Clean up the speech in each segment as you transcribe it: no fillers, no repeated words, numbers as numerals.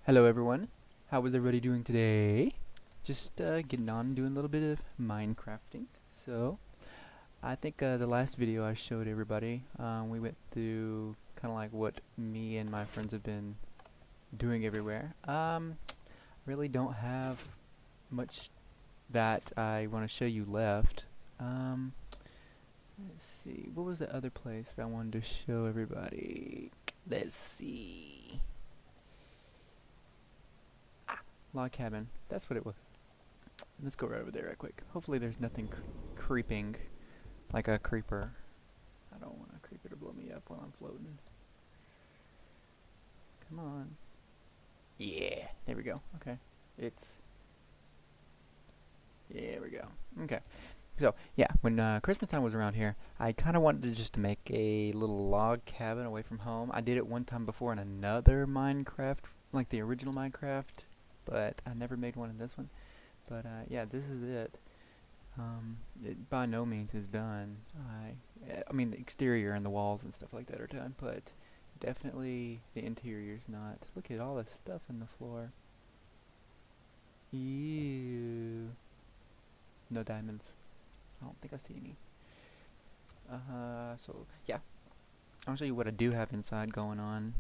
Hello everyone, how is everybody doing today? Just getting on doing a little bit of Minecrafting. So, I think the last video I showed everybody, we went through kind of like what me and my friends have been doing everywhere. Really don't have much that I want to show you left. Um, let's see, what was the other place that I wanted to show everybody? Let's see. Log cabin, that's what it was. Let's go right over there right quick. Hopefully there's nothing creeping, like a creeper. I don't want a creeper to blow me up while I'm floating. Come on. Yeah, there we go. Okay. There we go. Okay. So, yeah, when Christmas time was around here, I kind of wanted to just make a little log cabin away from home. I did it one time before in another Minecraft, like the original Minecraft, but I never made one in this one. But, yeah, this is it. It by no means is done. I mean, the exterior and the walls and stuff like that are done, but definitely the interior's not. Look at all this stuff in the floor. Ew. No diamonds. I don't think I see any. So, yeah. I'll show you what I do have inside going on.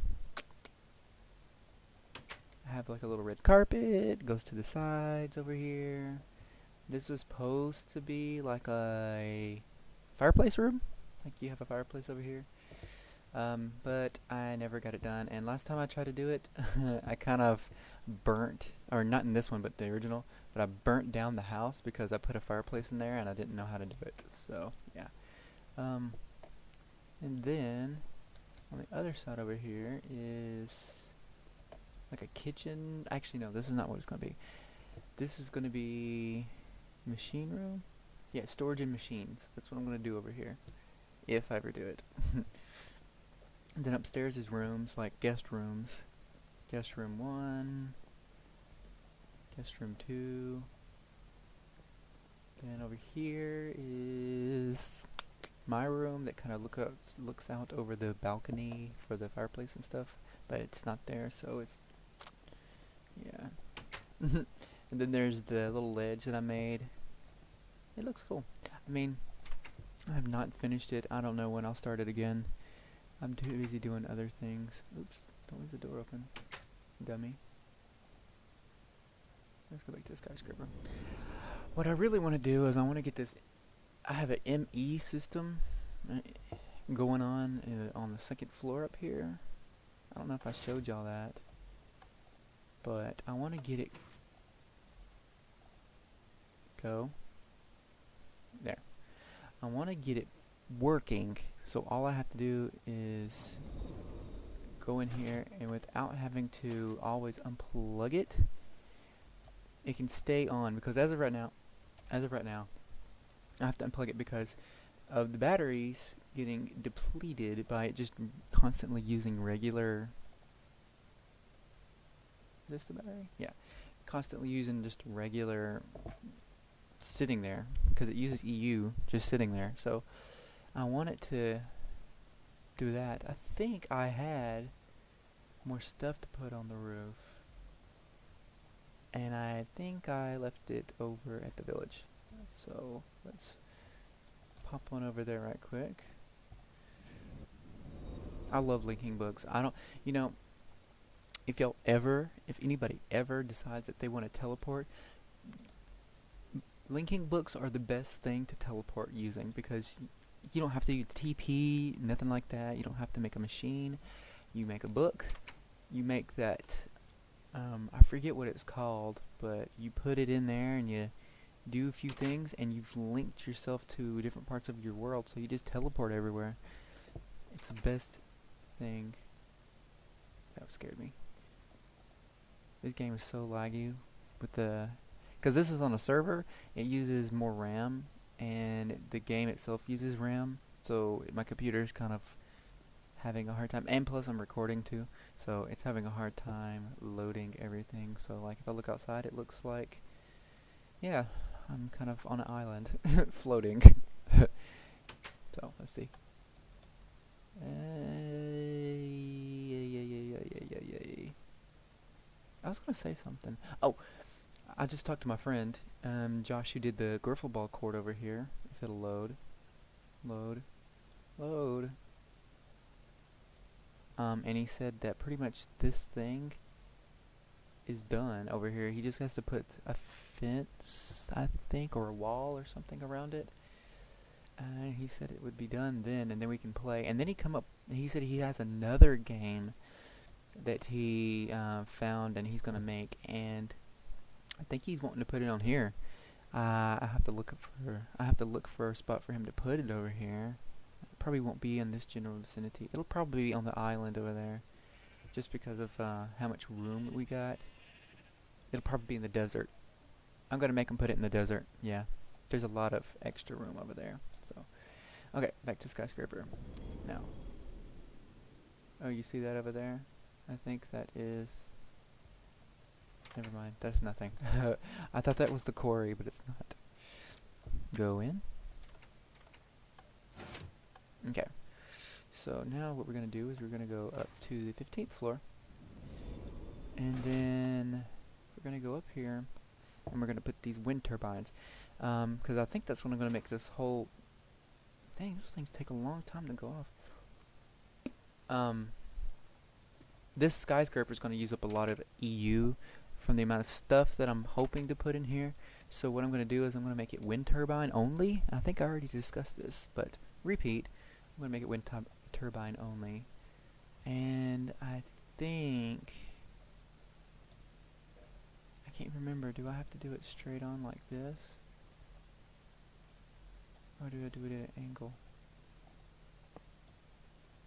I have like a little red carpet, goes to the sides over here. This was supposed to be like a fireplace room. Like you have a fireplace over here. But I never got it done. And last time I tried to do it, I kind of burnt, or not in this one, but the original, but I burnt down the house because I put a fireplace in there and I didn't know how to do it. So, yeah. Um, and then, on the other side over here is like a kitchen. Actually, no, this is not what it's going to be. This is going to be machine room? Yeah, storage and machines. That's what I'm going to do over here, if I ever do it. And then upstairs is rooms, like guest rooms. Guest room 1, guest room 2. Then over here is my room that kind of looks out over the balcony for the fireplace and stuff, but it's not there, so it's, yeah. And then there's the little ledge that I made. It looks cool. I mean, I have not finished it. I don't know when I'll start it again. I'm too busy doing other things. Oops, don't leave the door open, dummy. Let's go back to the skyscraper. What I really want to do is I want to get this. I have an ME system going on the second floor up here. I don't know if I showed y'all that, but I want to get it go there. I want to get it working, so all I have to do is go in here, and without having to always unplug it, it can stay on, because as of right now, I have to unplug it because of the batteries getting depleted by it just constantly using regular. Is this the battery? Yeah, constantly using just regular sitting there because it uses EU just sitting there. So I want it to do that. I think I had more stuff to put on the roof, and I think I left it over at the village. So let's pop one over there right quick. I love linking books. I don't, you know, if anybody ever decides that they want to teleport, linking books are the best thing to teleport using, because you don't have to use TP, nothing like that. You don't have to make a machine. You make a book. You make that, I forget what it's called, but you put it in there and you do a few things and you've linked yourself to different parts of your world, so you just teleport everywhere. It's the best thing. That scared me. This game is so laggy with the, because this is on a server, it uses more RAM, and the game itself uses RAM, so my computer's kind of having a hard time, and plus I'm recording too, so it's having a hard time loading everything. So like if I look outside, it looks like, yeah, I'm kind of on an island floating. So let's see. I was gonna say something. Oh, I just talked to my friend, Josh, who did the Griffle ball court over here. If it'll load, load, load. And he said that pretty much this thing is done over here. He just has to put a fence, I think, or a wall or something around it. And he said it would be done then, and then we can play. And then he said he has another game that he found and he's gonna make, and I think he's wanting to put it on here. I have to look for a spot for him to put it over here. It probably won't be in this general vicinity. It'll probably be on the island over there, just because of how much room we got. It'll probably be in the desert. I'm gonna make him put it in the desert. Yeah, there's a lot of extra room over there. So, okay, back to skyscraper. Now, oh, you see that over there? I think that is. Never mind, that's nothing. I thought that was the quarry, but it's not. Go in. Okay. So now what we're going to do is we're going to go up to the 15th floor. And then we're going to go up here and we're going to put these wind turbines. Because I think that's when I'm going to make this whole... Dang, those things take a long time to go off. This skyscraper is going to use up a lot of EU from the amount of stuff that I'm hoping to put in here. So what I'm going to do is I'm going to make it wind turbine only. I think I already discussed this, but repeat. I'm going to make it wind turbine only. And I think... I can't remember. Do I have to do it straight on like this? Or do I do it at an angle?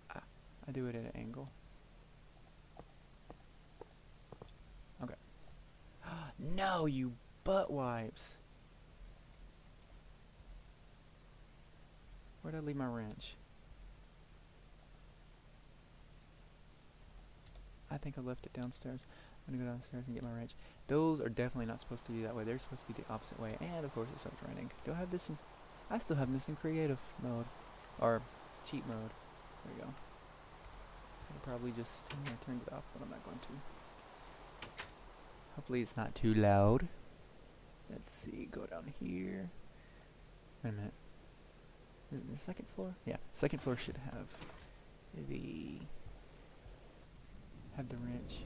I do it at an angle. Okay. No, you butt wipes. Where'd I leave my wrench? I think I left it downstairs. I'm gonna go downstairs and get my wrench. Those are definitely not supposed to be that way. They're supposed to be the opposite way. And of course it starts raining. Do I have this in... I still have this in creative mode. Or cheat mode. There we go. I'll probably just turn it off, but I'm not going to. Hopefully it's not too loud. Let's see, go down here. Wait a minute. Is it the second floor? Yeah, second floor should have the wrench.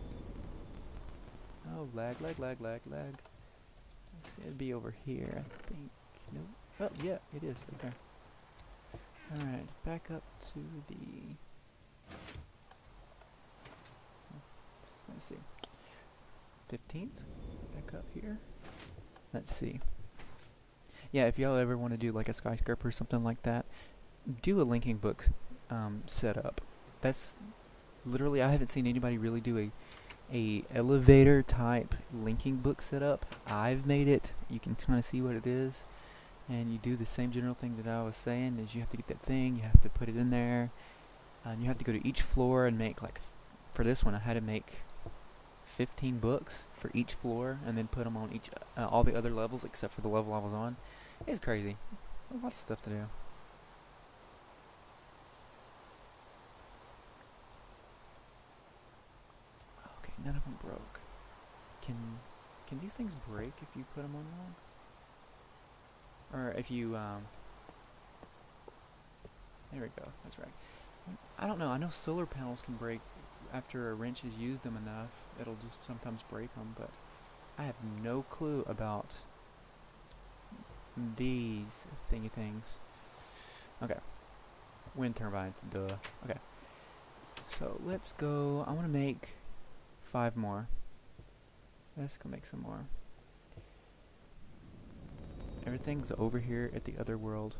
Oh, lag. It'd be over here, I think. Nope. Oh, yeah, it is right there. Alright, back up to the... Let's see. 15th. Back up here. Let's see. Yeah, if y'all ever want to do like a skyscraper or something like that, do a linking book setup. That's literally, I haven't seen anybody really do a elevator type linking book setup. I've made it. You can kind of see what it is, and you do the same general thing that I was saying. Is you have to get that thing, you have to put it in there, and you have to go to each floor and make like, for this one I had to make 15 books for each floor, and then put them on each all the other levels except for the level I was on. It's crazy. A lot of stuff to do. Okay, none of them broke. Can these things break if you put them on wrong? Or if you there we go. That's right. I don't know. I know solar panels can break after a wrench has used them enough. It'll just sometimes break them, but I have no clue about these thingy things. Okay. Wind turbines, duh. Okay. So let's go. I want to make 5 more. Let's go make some more. Everything's over here at the other world.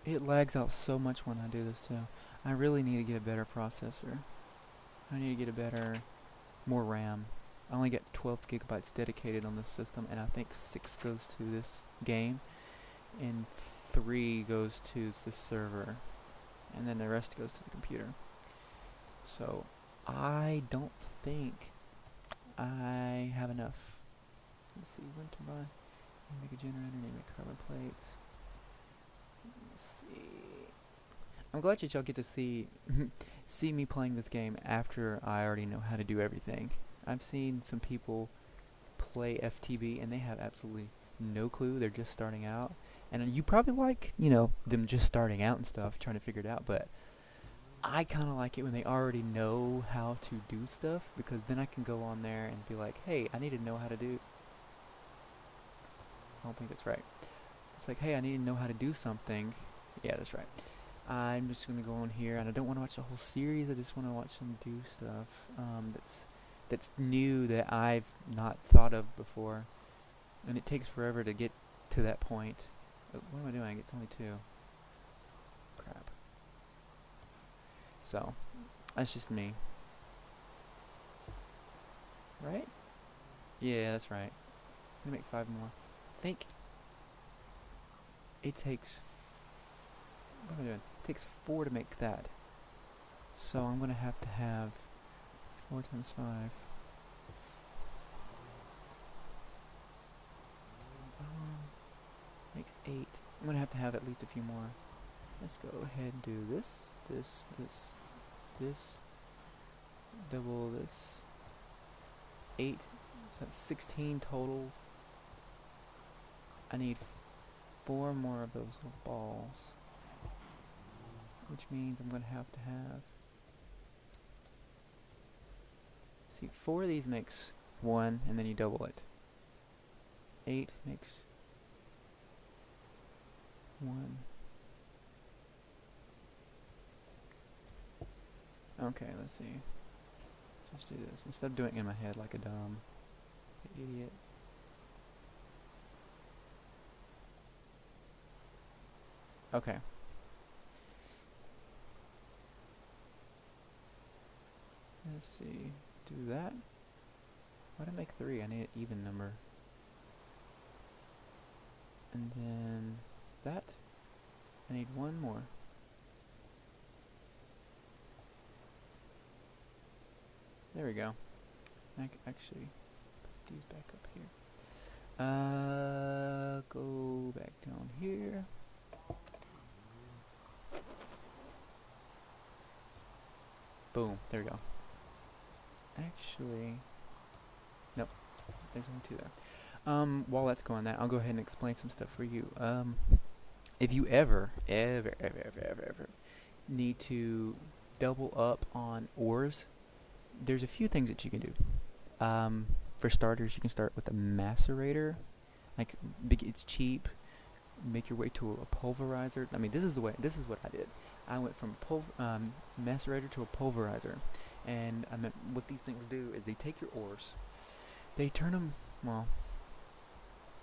It lags out so much when I do this too. I really need to get a better processor. I need to get a better, more RAM. I only get 12 gigabytes dedicated on this system, and I think 6 goes to this game, and 3 goes to the server, and then the rest goes to the computer. So I don't think I have enough. Let's see, wind turbine. Make a generator, need to make carbon plates. Let's see. I'm glad that y'all get to see see me playing this game after I already know how to do everything. I've seen some people play FTB and they have absolutely no clue. They're just starting out, and you probably like them just starting out and stuff, trying to figure it out. But I kind of like it when they already know how to do stuff, because then I can go on there and be like, hey, I need to know how to do. I don't think that's right. It's like, hey, I need to know how to do something. Yeah, that's right. I'm just gonna go on here, and I don't want to watch the whole series. I just want to watch them do stuff that's new that I've not thought of before, and it takes forever to get to that point. What am I doing? It's only 2. Crap. So that's just me, right? Yeah, that's right. I'm gonna make 5 more. I think it takes. What am I doing? It takes 4 to make that. So I'm gonna have to have 4 times 5. Makes 8. I'm gonna have to have at least a few more. Let's go ahead and do this, this, double this. 8. So that's 16 total. I need 4 more of those little balls, which means I'm gonna have to have. See, 4 of these makes 1, and then you double it. 8 makes 1. Okay, let's see. Just do this instead of doing it in my head like a dumb idiot. Okay. Let's see. Do that. Why did I make 3? I need an even number. And then that. I need 1 more. There we go. I can actually put these back up here. Go back down here. Boom. There we go. Actually, nope. There's only 2 there. While that's going on, I'll go ahead and explain some stuff for you. If you ever need to double up on ores, there's a few things that you can do. For starters, you can start with a macerator. Like, it's cheap. Make your way to a pulverizer. I mean, this is what I did. I went from macerator to a pulverizer, and what these things do is they take your ores, they turn them. Well,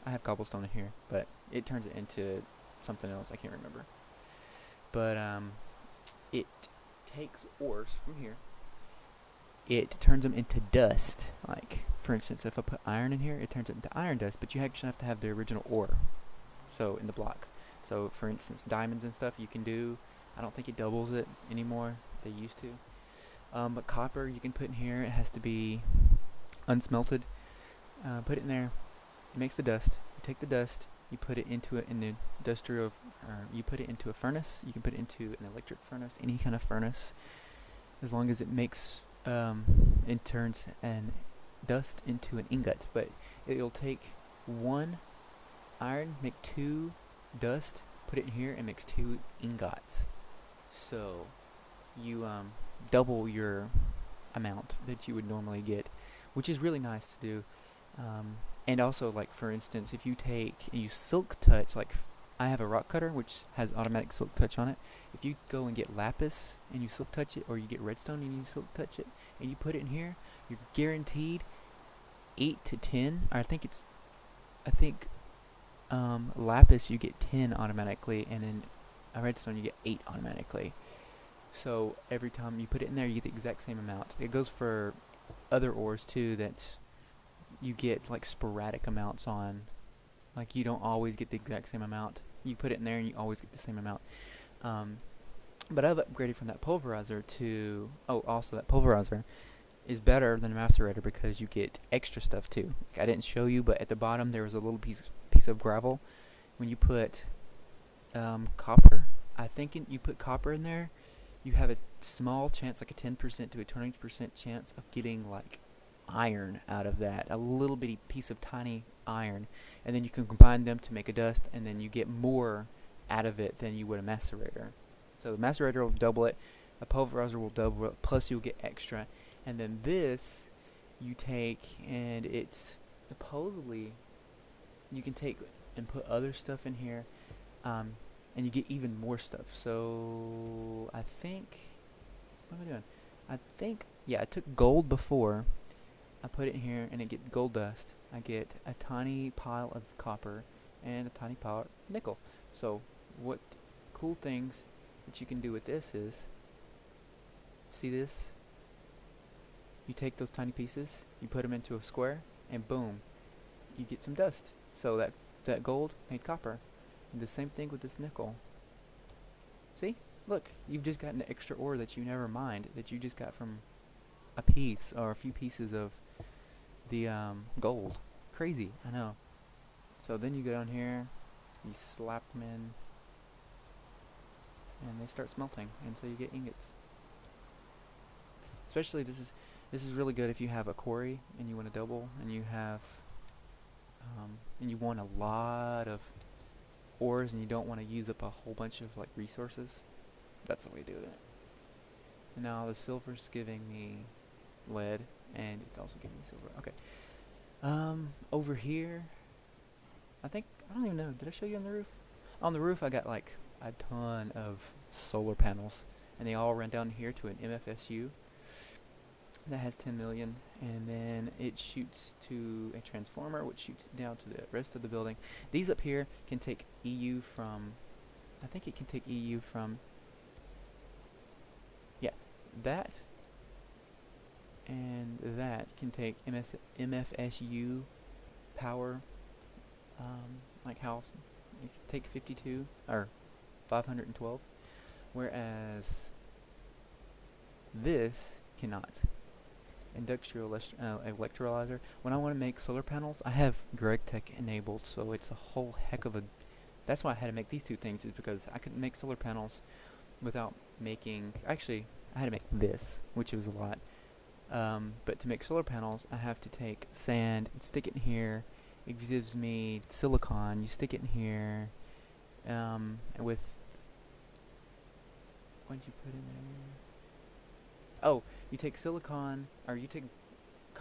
I have cobblestone in here, but it turns it into something else. I can't remember. But it takes ores from here. It turns them into dust. Like, for instance, if I put iron in here, it turns it into iron dust, but you actually have to have the original ore. So, in the block. So, for instance, diamonds and stuff you can do. I don't think it doubles it anymore. They used to. But copper you can put in here. It has to be unsmelted. Put it in there. It makes the dust. You take the dust. You put it into an industrial. You put it into a furnace. You can put it into an electric furnace. Any kind of furnace, as long as it makes. It turns an dust into an ingot. But it'll take 1 iron, make 2 dust. Put it in here and makes 2 ingots. So you double your amount that you would normally get, which is really nice to do. And also, like, for instance, if you take and you silk touch, like I have a rock cutter which has automatic silk touch on it. If you go and get lapis and you silk touch it, or you get redstone and you silk touch it, and you put it in here, you're guaranteed 8 to 10. I think lapis you get 10 automatically, and then a redstone you get 8 automatically. So every time you put it in there, you get the exact same amount. It goes for other ores too, that you get like sporadic amounts on. Like, you don't always get the exact same amount. You put it in there and you always get the same amount. But I've upgraded from that pulverizer to... Oh, also that pulverizer is better than a macerator because you get extra stuff too. Like, I didn't show you, but at the bottom there was a little piece of gravel. When you put copper, I think you put copper in there, you have a small chance, like a 10% to a 20% chance of getting like iron out of that, a little bitty piece of tiny iron, and then you can combine them to make a dust, and then you get more out of it than you would a macerator. So the macerator will double it, a pulverizer will double it, plus you'll get extra, and then this you take, and it's supposedly you can take and put other stuff in here, and you get even more stuff. So I think, what am I doing? I think, yeah, I took gold before. I put it in here, and I get gold dust. I get a tiny pile of copper and a tiny pile of nickel. So what cool things that you can do with this is, see this? You take those tiny pieces, you put them into a square, and boom, you get some dust. So that gold made copper. And the same thing with this nickel. See? Look, you've just got an extra ore that you never mined, that you just got from a piece or a few pieces of the gold. Crazy, I know. So then you go down here, you slap them in, and they start smelting, and so you get ingots. Especially this is really good if you have a quarry and you want to double, and you have and you want a lot of ores, and you don't want to use up a whole bunch of like resources. That's the way to do it. And now the silver's giving me lead, and it's also giving me silver. Okay. Over here, I don't even know. Did I show you on the roof? On the roof, I got like a ton of solar panels, and they all run down here to an MFSU that has 10 million, and then it shoots to a transformer, which shoots down to the rest of the building. These up here can take EU from, I think it can take EU from, yeah, that and that can take MFSU power, like how you can take 52 or 512, whereas this cannot. Industrial electrolyzer. When I want to make solar panels, I have GregTech enabled, so it's a whole heck of a. That's why I had to make these two things, is because I couldn't make solar panels without making. Actually, I had to make this, which was a lot. But to make solar panels, I have to take sand and stick it in here. It gives me silicon. You stick it in here. With what did you put in there? Oh, you take silicon, or you take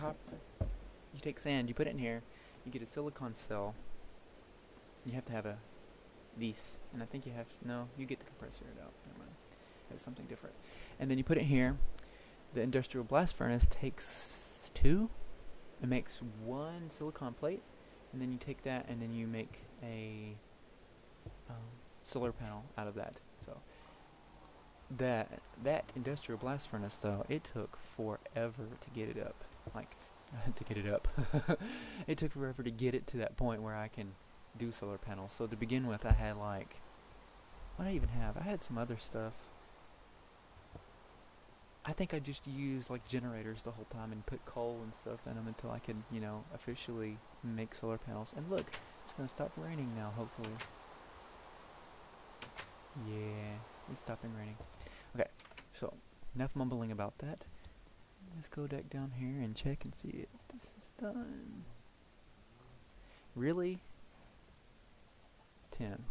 you take sand, you put it in here, you get a silicon cell. You have to have these, and I think you have, no, you get the compressor it out, never mind. That's something different. And then you put it here. The industrial blast furnace takes 2, it makes 1 silicon plate, and then you take that and then you make a solar panel out of that. So that industrial blast furnace, though, it took forever to get it up. Like, to get it up. It took forever to get it to that point where I can do solar panels. So to begin with, I had like, what did I even have? I had some other stuff. I think I just used like generators the whole time and put coal and stuff in them until I could, you know, officially make solar panels. And look, it's gonna stop raining now, hopefully. Yeah, it's stopping raining. Okay, so enough mumbling about that. Let's go back down here and check and see if this is done. Really? 10.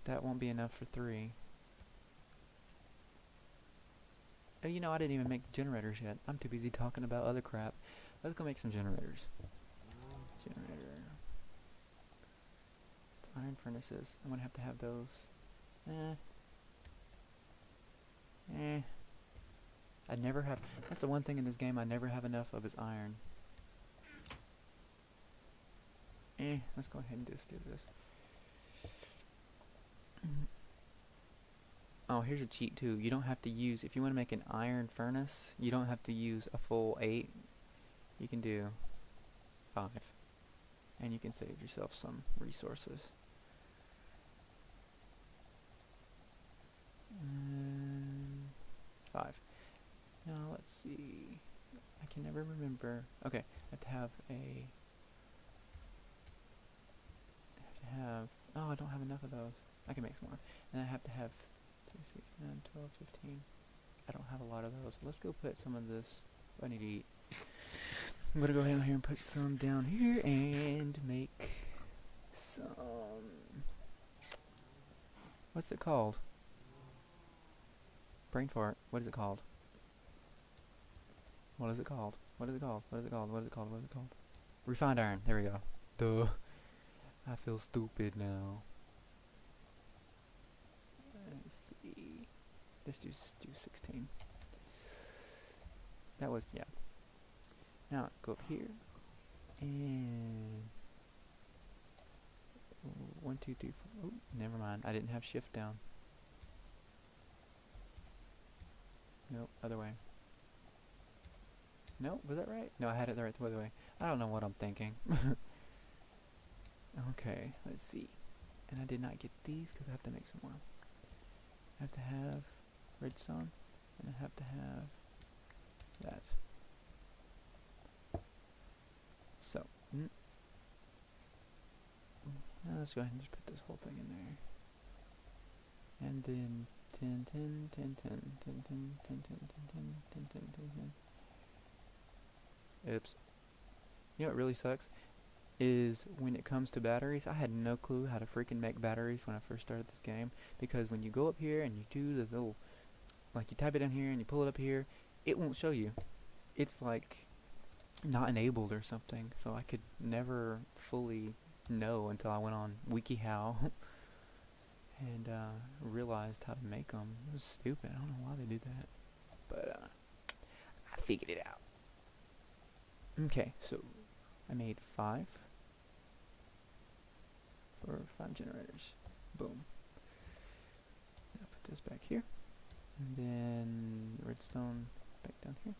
That won't be enough for 3. Oh, you know, I didn't even make generators yet. I'm too busy talking about other crap. Let's go make some generators. Generator. Iron furnaces. I'm gonna have to have those. I never have. That's the one thing in this game I never have enough of is iron. Let's go ahead and just do this. Oh, here's a cheat too. You don't have to use, if you want to make an iron furnace, you don't have to use a full 8. You can do 5. And you can save yourself some resources. 5. Now let's see. I can never remember. Okay, I have to have oh, I don't have enough of those. I can make some more. And I have to have 3, 6, 9, 12, 15. I don't have a lot of those. Let's go put some of this. I need to eat. I'm gonna go ahead here and put some down here and make some. What's it called? Brain fart. What is it called? What is it called? What is it called? What is it called? What is it called? What is it called? Refined iron. There we go. Duh. I feel stupid now. Let's see. Let's do 16. That was, yeah. Now, go up here. And 1, 2, 3, 4. Oh, never mind. I didn't have shift down. Nope, other way. No, was that right? No, I had it the right way. I don't know what I'm thinking. Okay, let's see. And I did not get these because I have to make some more. I have to have redstone, and I have to have that. So, now let's go ahead and just put this whole thing in there. And then 10, 10, 10, 10, 10, 10, 10, 10, 10, 10, 10, 10, 10, 10. Oops. You know what really sucks? Is when it comes to batteries, I had no clue how to freaking make batteries when I first started this game, because when you go up here and you do the little, like you type it in here and you pull it up here, it won't show you. It's like not enabled or something, so I could never fully know until I went on WikiHow and realized how to make them. It was stupid. I don't know why they do that, but I figured it out. Okay, so I made 5 for 5 generators. Boom. Now put this back here, and then redstone back down here.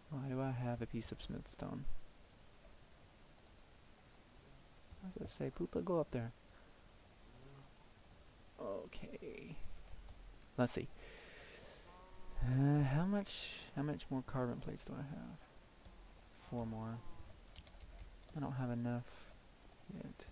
Why do I have a piece of smooth stone? What does it say? Poopa, go up there. Okay. Let's see. How much more carbon plates do I have? 4 more. I don't have enough yet.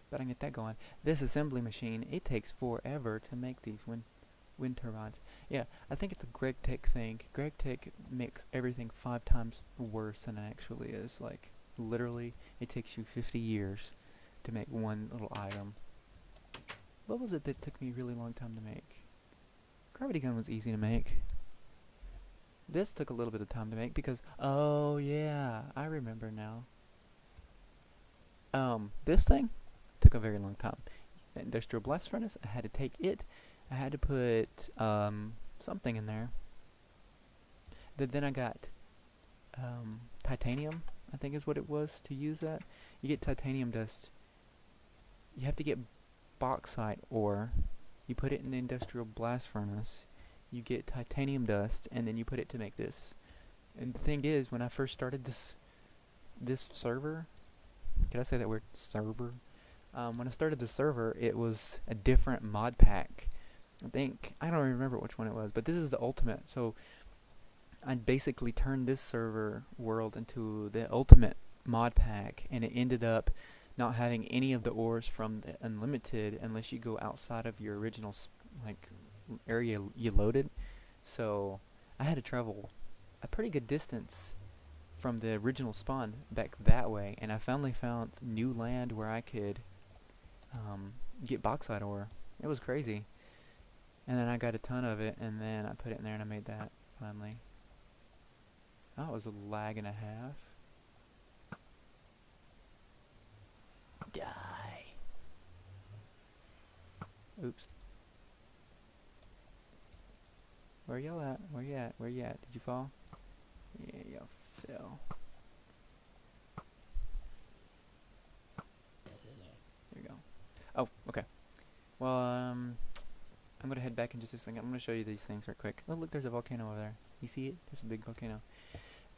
But I can get that going. This assembly machine, it takes forever to make these wind turbines. Yeah, I think it's a Greg Tech thing. Greg Tech makes everything 5 times worse than it actually is. Like, literally, it takes you 50 years to make one little item. What was it that took me a really long time to make? Gravity gun was easy to make. This took a little bit of time to make because, oh yeah, I remember now. This thing took a very long time. Industrial blast furnace, I had to take it, I had to put, something in there. Then I got, titanium, I think is what it was to use that. You get titanium dust. You have to get bauxite ore. You put it in the industrial blast furnace. You get titanium dust, and then you put it to make this. And the thing is, when I first started this server, can I say that word, server? When I started the server, it was a different mod pack. I don't remember which one it was, but this is the ultimate. So I basically turned this server world into the ultimate mod pack, and it ended up not having any of the ores from the unlimited unless you go outside of your original area you loaded. So I had to travel a pretty good distance from the original spawn back that way, and I finally found new land where I could get bauxite ore. It was crazy. And then I got a ton of it, and then I put it in there and I made that finally. Oh, it was a lag and a half. Die. Oops. Where y'all at? Where you at? Where you at? Did you fall? Yeah, y'all fell. There you go. Oh, okay. Well, I'm gonna head back in just a second. I'm gonna show you these things right quick. Oh, look, there's a volcano over there. You see it? It's a big volcano.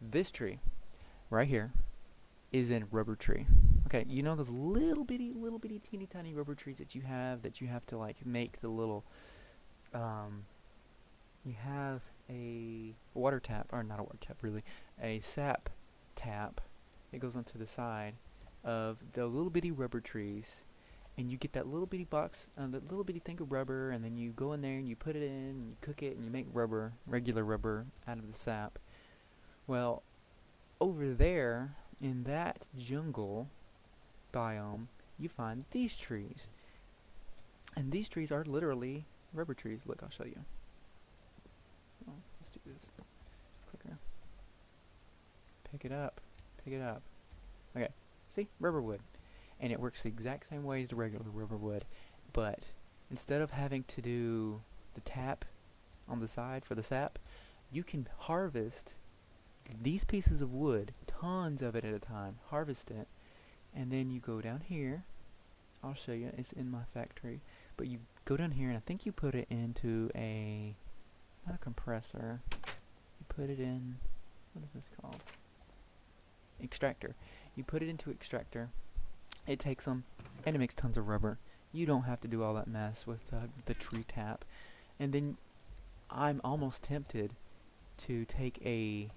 This tree, right here, is a rubber tree. Okay, you know those little bitty, teeny tiny rubber trees that you have to like make the little, you have a water tap, or not a water tap really, a sap tap. It goes onto the side of the little bitty rubber trees, and you get that little bitty box, that little bitty thing of rubber, and then you go in there and you put it in, and you cook it, and you make rubber, regular rubber, out of the sap. Well, over there, in that jungle biome, you find these trees. And these trees are literally rubber trees. Look, I'll show you. Oh, let's do this. It's quicker. Pick it up. Pick it up. Okay, see? Rubber wood. And it works the exact same way as the regular rubber wood. But instead of having to do the tap on the side for the sap, you can harvest these pieces of wood, tons of it at a time, harvest it, and then you go down here. I'll show you, it's in my factory, but you go down here and I think you put it into a, not a compressor, you put it in, what is this called? Extractor. You put it into extractor, it takes them, and it makes tons of rubber. You don't have to do all that mess with the tree tap. And then I'm almost tempted to take a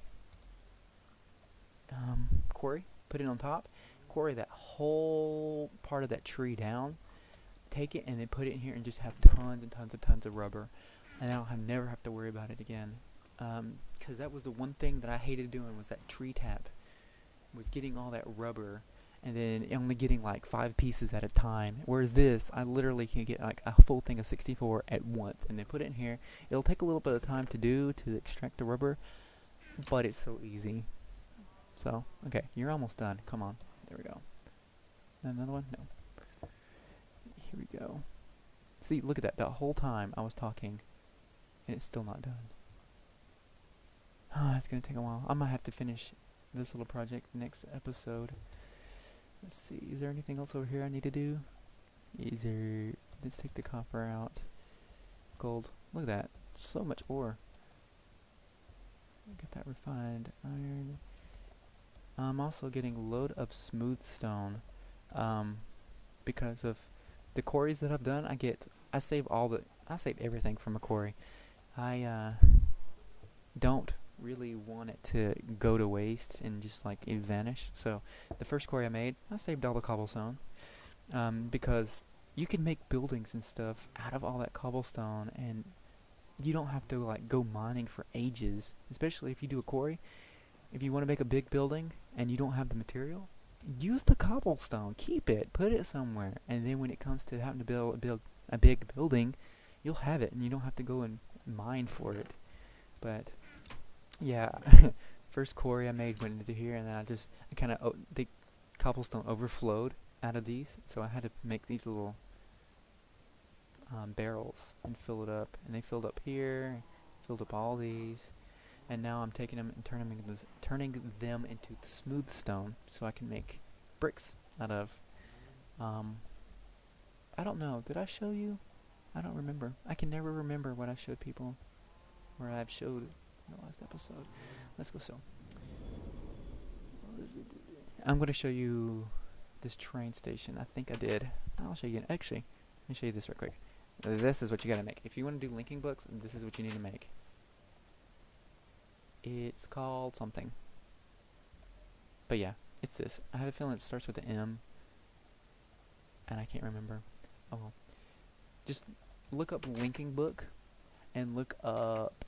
quarry, put it on top, quarry that whole part of that tree down, take it and then put it in here and just have tons and tons and tons of rubber, and I'll never have to worry about it again. Because that was the one thing that I hated doing, was that tree tap, was getting all that rubber and then only getting like 5 pieces at a time, whereas this, I literally can get like a full thing of 64 at once and then put it in here. It'll take a little bit of time to extract the rubber, but it's so easy. So, okay, you're almost done. Come on. There we go. Another one? No. Here we go. See, look at that. The whole time I was talking, and it's still not done. Ah, it's going to take a while. I might have to finish this little project next episode. Let's see. Is there anything else over here I need to do? Let's take the copper out. Gold. Look at that. So much ore. Get that refined iron. I'm also getting a load of smooth stone, because of the quarries that I've done. I save everything from a quarry. I don't really want it to go to waste and just like it vanish. So the first quarry I made, I saved all the cobblestone, because you can make buildings and stuff out of all that cobblestone, and you don't have to like go mining for ages, especially if you do a quarry. If you want to make a big building and you don't have the material, use the cobblestone. Keep it. Put it somewhere. And then when it comes to having to build a big building, you'll have it and you don't have to go and mine for it. But yeah, first quarry I made went into here, and then the cobblestone overflowed out of these, so I had to make these little barrels and fill it up. And they filled up here, filled up all these. And now I'm taking them and turning them into the smooth stone, so I can make bricks out of. I don't know. Did I show you? I don't remember. I can never remember what I showed people, or I've showed in the last episode. Let's go. I'm going to show you this train station. I think I did. I'll show you. Actually, let me show you this real quick. This is what you got to make. If you want to do linking books, this is what you need to make. It's called something. But yeah, it's this. I have a feeling it starts with an M, and I can't remember. Oh well. Just look up linking book, and look up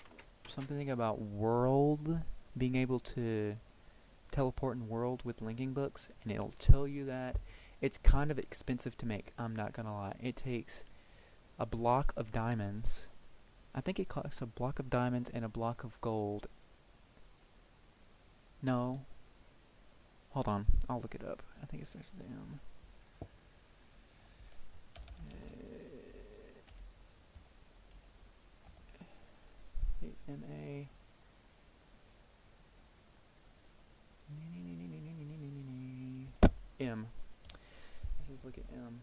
something about world, being able to teleport in world with linking books, and it'll tell you that. It's kind of expensive to make, I'm not gonna lie. It takes a block of diamonds. I think it costs a block of diamonds and a block of gold. No. Hold on. I'll look it up. I think it starts with M. It's M-A. M. Let's just look at M.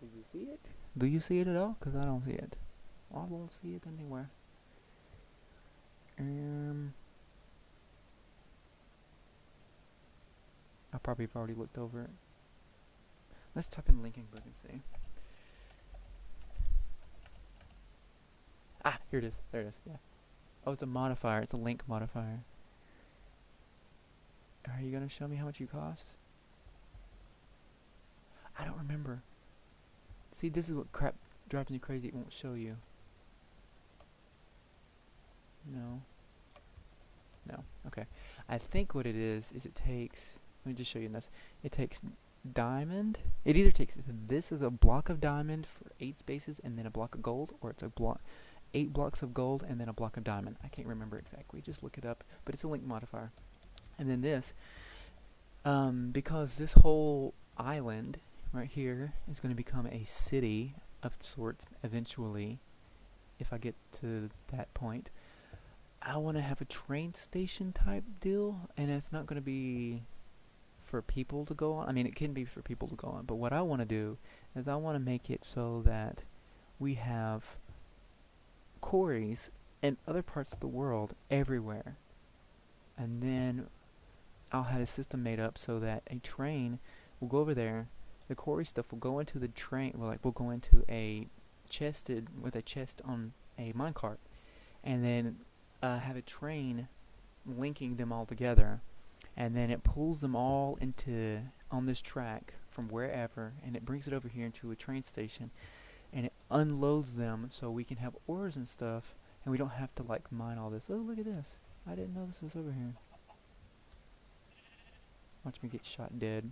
Do you see it? Do you see it at all? Because I don't see it. I won't see it anywhere. I probably have already looked over it. Let's type in linking book and see. Ah, here it is. There it is. Yeah. Oh, it's a modifier. It's a link modifier. Are you gonna show me how much you cost? I don't remember. See, this is what crap drives me crazy. It won't show you. No. No. Okay. I think what it is it takes... Let me just show you this. It takes diamond. It either takes this as a block of diamond for 8 spaces and then a block of gold, or it's a block 8 blocks of gold and then a block of diamond. I can't remember exactly. Just look it up. But it's a link modifier. And then this, because this whole island right here is going to become a city of sorts eventually, if I get to that point, I want to have a train station type deal, and it's not going to be for people to go on. I mean, it can be for people to go on, but what I want to do is I want to make it so that we have quarries in other parts of the world everywhere, and then I'll have a system made up so that a train will go over there, the quarry stuff will go into the train, well, like, will go into a chested, with a chest on a minecart, and then have a train linking them all together, and then it pulls them all into on this track from wherever, and it brings it over here into a train station, and it unloads them so we can have ores and stuff, and we don't have to like mine all this. Oh, look at this! I didn't know this was over here. Watch me get shot dead.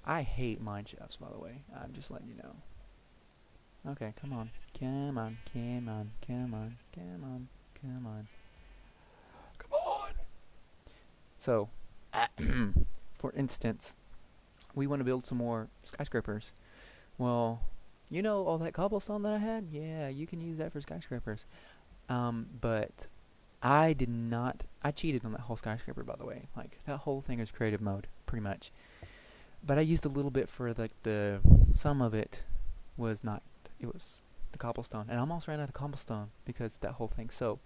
I hate mine shafts, by the way. I'm just letting you know. Okay, come on. Come on, come on, come on, come on, come on. Come on! So, for instance, we want to build some more skyscrapers. Well, you know all that cobblestone that I had? Yeah, you can use that for skyscrapers. But I did not... I cheated on that whole skyscraper, by the way. Like, that whole thing is creative mode, pretty much. But I used a little bit for, like, the... Some of it was not... It was the cobblestone. And I almost ran out of cobblestone because of that whole thing. So,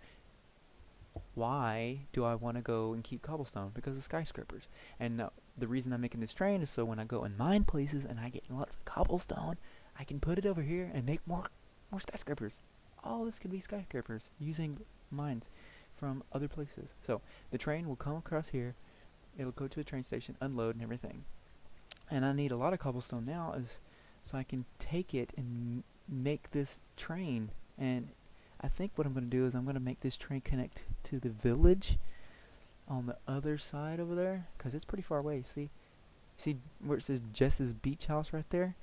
why do I want to go and keep cobblestone? Because of skyscrapers. And the reason I'm making this train is so when I go and mine places and I get lots of cobblestone, I can put it over here and make more skyscrapers. All this could be skyscrapers using mines from other places. So the train will come across here, it'll go to a train station, unload and everything. And I need a lot of cobblestone now so I can take it and make this train. And I think what I'm going to do is I'm going to make this train connect to the village on the other side over there, because it's pretty far away. See where it says Jess's beach house right there?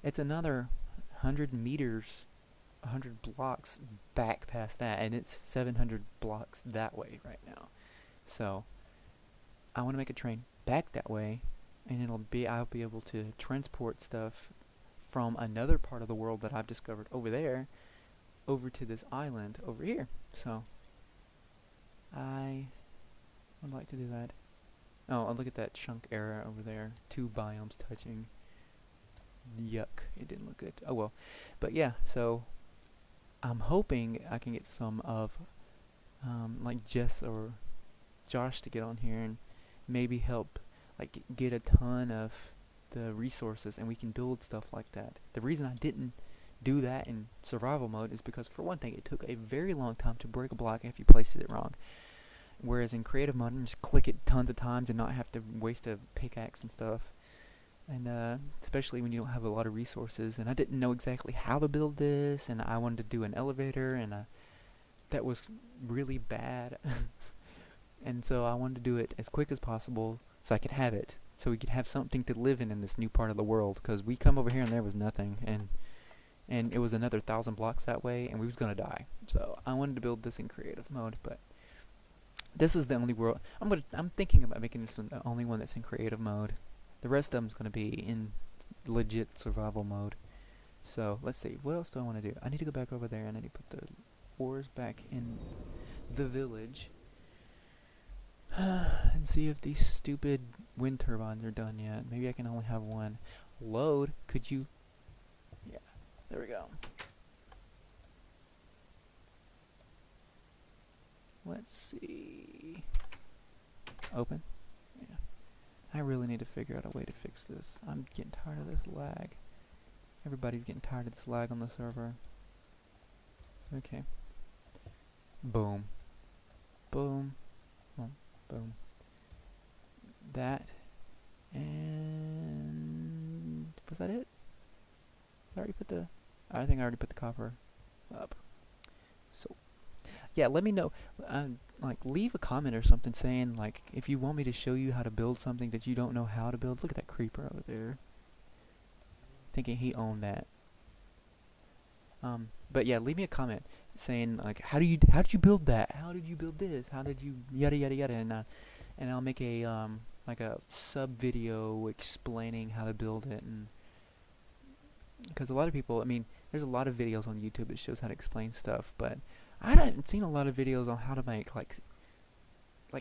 It's another 100 meters, 100 blocks back past that, and it's 700 blocks that way right now. So I want to make a train back that way, and I'll be able to transport stuff from another part of the world that I've discovered over there over to this island over here. So I would like to do that. Oh, look at that chunk area over there. 2 biomes touching. Yuck. It didn't look good. Oh well. But yeah, so I'm hoping I can get some of like Jess or Josh to get on here and maybe help like get a ton of the resources, and we can build stuff like that. The reason I didn't do that in survival mode is because, for one thing, it took a very long time to break a block if you placed it wrong. Whereas in creative mode, you can just click it tons of times and not have to waste a pickaxe and stuff. And especially when you don't have a lot of resources. And I didn't know exactly how to build this, and I wanted to do an elevator, and that was really bad. And so I wanted to do it as quick as possible so I could have it, so we could have something to live in this new part of the world. Because we come over here and there was nothing, and it was another 1,000 blocks that way, and we was gonna die. So I wanted to build this in creative mode, but this is the only world. I'm thinking about making this the only one that's in creative mode. The rest of them's gonna be in legit survival mode. So let's see, what else do I want to do? I need to go back over there and I need to put the ores back in the village and see if these stupid wind turbines are done yet. Maybe I can only have one. Load, could you? Yeah, there we go. Let's see. Open. Yeah. I really need to figure out a way to fix this. I'm getting tired of this lag. Everybody's getting tired of this lag on the server. Okay. Boom. Boom. Boom. Boom. That. And Was that it? Did I already put the... I think I already put the copper up. So, yeah, let me know. Like, leave a comment or something saying, like, if you want me to show you how to build something that you don't know how to build. Look at that creeper over there. Thinking he owned that. But yeah, leave me a comment saying, like, how did you build that? How did you build this? How did you yada yada yada? And I'll make a like a sub video explaining how to build it. And because a lot of people, I mean, there's a lot of videos on YouTube that shows how to explain stuff, but I haven't seen a lot of videos on how to make like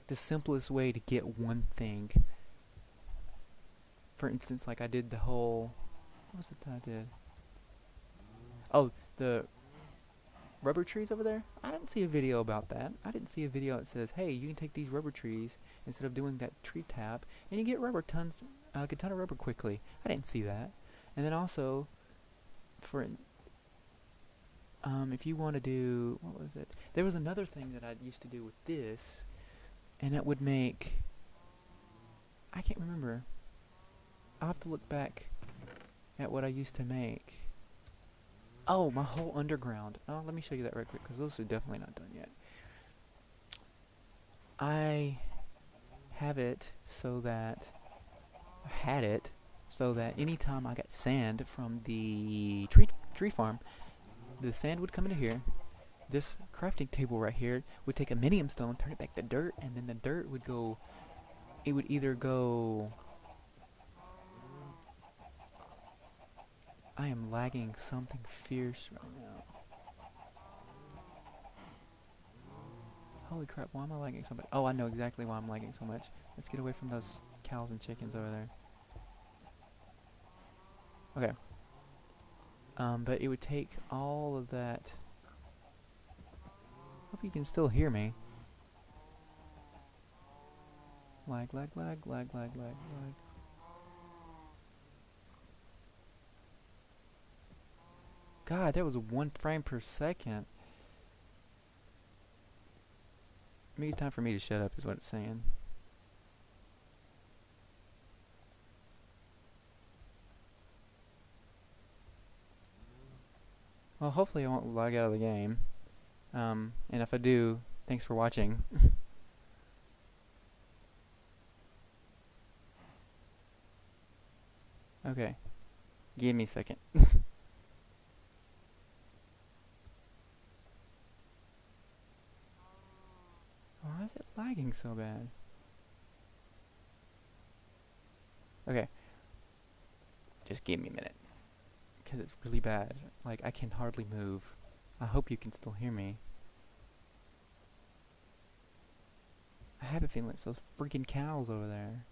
the simplest way to get one thing. For instance, like I did the whole, what was it that I did? Oh, the rubber trees over there? I didn't see a video about that. I didn't see a video that says, hey, you can take these rubber trees instead of doing that tree tap, and you get rubber tons, like a ton of rubber quickly. I didn't see that. And then also, for if you want to do, what was it? There was another thing that I used to do with this, and it would make, I can't remember. I'll have to look back at what I used to make. Oh, my whole underground. Oh, let me show you that right quick, because those are definitely not done yet. I have it so that, I had it so that anytime I got sand from the tree farm, the sand would come into here. This crafting table right here would take a minium stone, turn it back to dirt, and then the dirt would go, it would either go, I am lagging something fierce right now. Holy crap, why am I lagging so much? Oh, I know exactly why I'm lagging so much. Let's get away from those cows and chickens over there. Okay. But it would take all of that. Hope you can still hear me. Lag, lag, lag, lag, lag, lag, lag. God, that was 1 frame per second. Maybe it's time for me to shut up is what it's saying. Well, hopefully I won't log out of the game. And if I do, thanks for watching. Okay. Give me a second. Why is it lagging so bad? Okay. Just give me a minute. Because it's really bad. Like, I can hardly move. I hope you can still hear me. I have a feeling it's those freaking cows over there.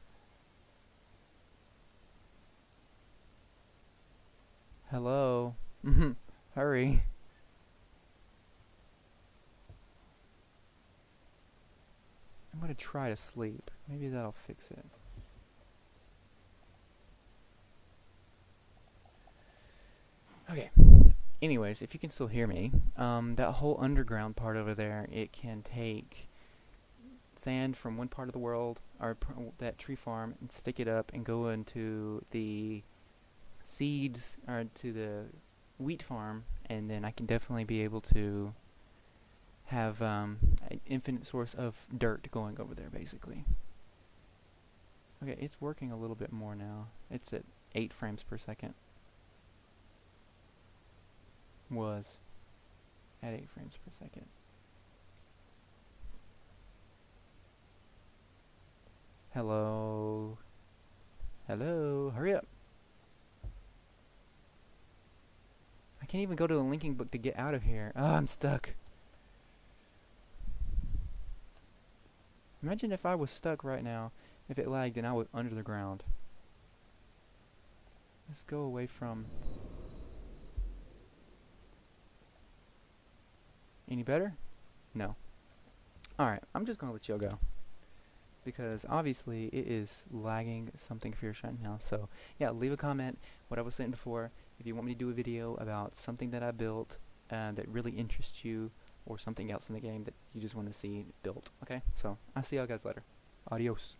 Hello? Hurry. I'm gonna try to sleep. Maybe that'll fix it. Okay. Anyways, if you can still hear me, that whole underground part over there, it can take sand from one part of the world, or that tree farm, and stick it up and go into the seeds, or to the wheat farm, and then I can definitely be able to have an infinite source of dirt going over there, basically. Okay, it's working a little bit more now. It's at 8 frames per second. Was at 8 frames per second. Hello? Hello? Hurry up! I can't even go to the linking book to get out of here. Oh, I'm stuck. Imagine if I was stuck right now. If it lagged and I was under the ground. Let's go away from... Any better? No. Alright, I'm just gonna let y'all go. Because obviously it is lagging something fierce right now. So yeah, leave a comment, what I was saying before. If you want me to do a video about something that I built that really interests you, or something else in the game that you just want to see built. Okay? So I'll see y'all guys later. Adios.